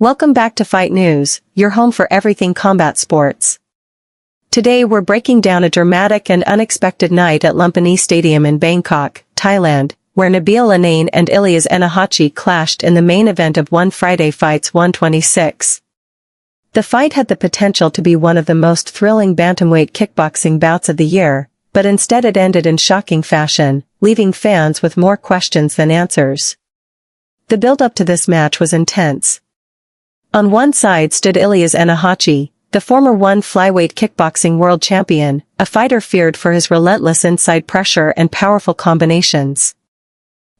Welcome back to Fight News, your home for everything combat sports. Today we're breaking down a dramatic and unexpected night at Lumpini Stadium in Bangkok, Thailand, where Nabil Anane and Ilias Ennahachi clashed in the main event of One Friday Fights 126. The fight had the potential to be one of the most thrilling bantamweight kickboxing bouts of the year, but instead it ended in shocking fashion, leaving fans with more questions than answers. The build-up to this match was intense. On one side stood Ilias Ennahachi, the former one flyweight kickboxing world champion, a fighter feared for his relentless inside pressure and powerful combinations.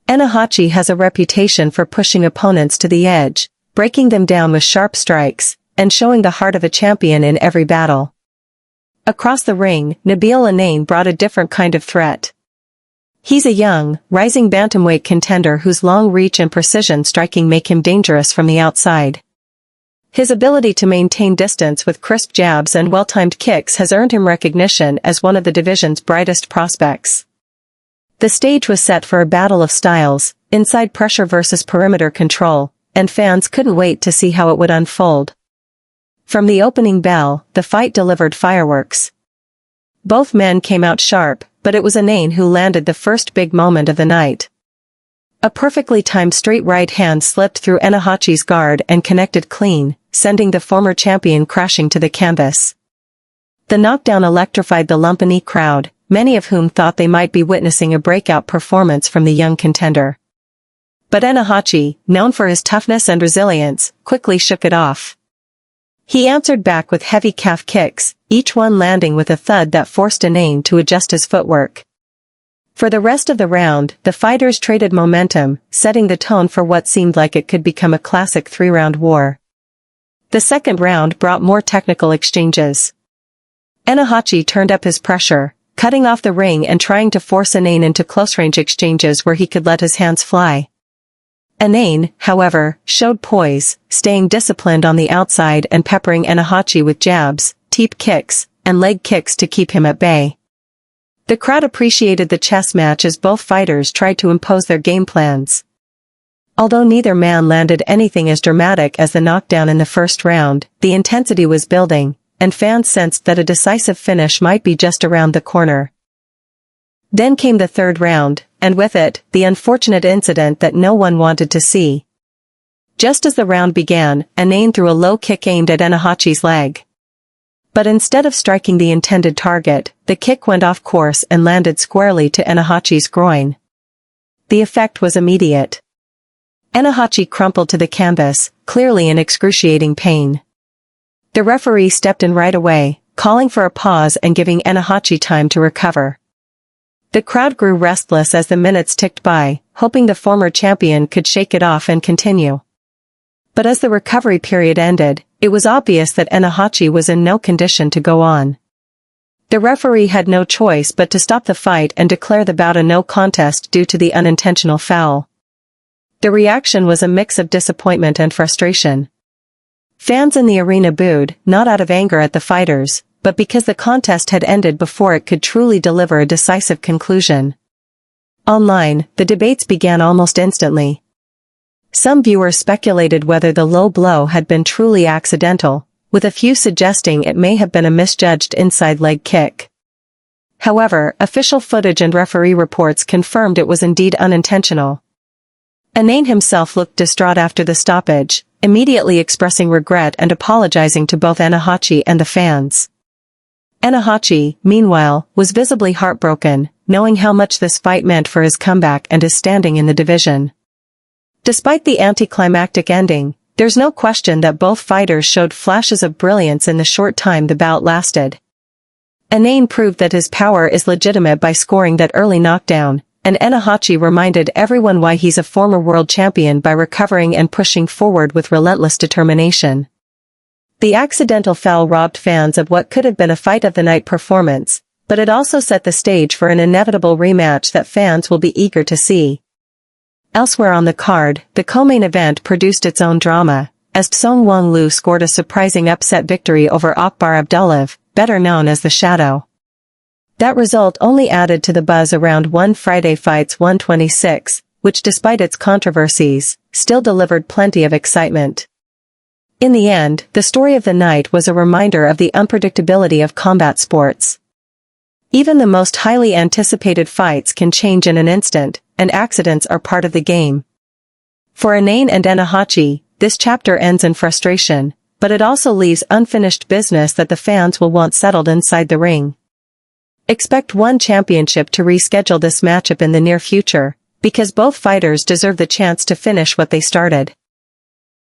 Ennahachi has a reputation for pushing opponents to the edge, breaking them down with sharp strikes, and showing the heart of a champion in every battle. Across the ring, Nabil Anane brought a different kind of threat. He's a young, rising bantamweight contender whose long reach and precision striking make him dangerous from the outside. His ability to maintain distance with crisp jabs and well-timed kicks has earned him recognition as one of the division's brightest prospects. The stage was set for a battle of styles, inside pressure versus perimeter control, and fans couldn't wait to see how it would unfold. From the opening bell, the fight delivered fireworks. Both men came out sharp, but it was Anane who landed the first big moment of the night. A perfectly timed straight right hand slipped through Ennahachi's guard and connected clean, sending the former champion crashing to the canvas. The knockdown electrified the Lumpini crowd, many of whom thought they might be witnessing a breakout performance from the young contender. But Ennahachi, known for his toughness and resilience, quickly shook it off. He answered back with heavy calf kicks, each one landing with a thud that forced Anane to adjust his footwork. For the rest of the round, the fighters traded momentum, setting the tone for what seemed like it could become a classic three-round war. The second round brought more technical exchanges. Ennahachi turned up his pressure, cutting off the ring and trying to force Anane into close-range exchanges where he could let his hands fly. Anane, however, showed poise, staying disciplined on the outside and peppering Ennahachi with jabs, teep kicks, and leg kicks to keep him at bay. The crowd appreciated the chess match as both fighters tried to impose their game plans. Although neither man landed anything as dramatic as the knockdown in the first round, the intensity was building, and fans sensed that a decisive finish might be just around the corner. Then came the third round, and with it, the unfortunate incident that no one wanted to see. Just as the round began, Anane threw a low kick aimed at Ennahachi's leg. But instead of striking the intended target, the kick went off course and landed squarely to Ennahachi's groin. The effect was immediate. Ennahachi crumpled to the canvas, clearly in excruciating pain. The referee stepped in right away, calling for a pause and giving Ennahachi time to recover. The crowd grew restless as the minutes ticked by, hoping the former champion could shake it off and continue. But as the recovery period ended, it was obvious that Ennahachi was in no condition to go on. The referee had no choice but to stop the fight and declare the bout a no contest due to the unintentional foul. The reaction was a mix of disappointment and frustration. Fans in the arena booed, not out of anger at the fighters, but because the contest had ended before it could truly deliver a decisive conclusion. Online, the debates began almost instantly. Some viewers speculated whether the low blow had been truly accidental, with a few suggesting it may have been a misjudged inside leg kick. However, official footage and referee reports confirmed it was indeed unintentional. Anane himself looked distraught after the stoppage, immediately expressing regret and apologizing to both Ennahachi and the fans. Ennahachi, meanwhile, was visibly heartbroken, knowing how much this fight meant for his comeback and his standing in the division. Despite the anticlimactic ending, there's no question that both fighters showed flashes of brilliance in the short time the bout lasted. Anane proved that his power is legitimate by scoring that early knockdown, and Ennahachi reminded everyone why he's a former world champion by recovering and pushing forward with relentless determination. The accidental foul robbed fans of what could have been a fight of the night performance, but it also set the stage for an inevitable rematch that fans will be eager to see. Elsewhere on the card, the co-main event produced its own drama, as Tsong Wang-Lu scored a surprising upset victory over Akbar Abdullaev, better known as the Shadow. That result only added to the buzz around One Friday Fights 126, which despite its controversies, still delivered plenty of excitement. In the end, the story of the night was a reminder of the unpredictability of combat sports. Even the most highly anticipated fights can change in an instant, and accidents are part of the game. For Anane and Ennahachi, this chapter ends in frustration, but it also leaves unfinished business that the fans will want settled inside the ring. Expect One Championship to reschedule this matchup in the near future, because both fighters deserve the chance to finish what they started.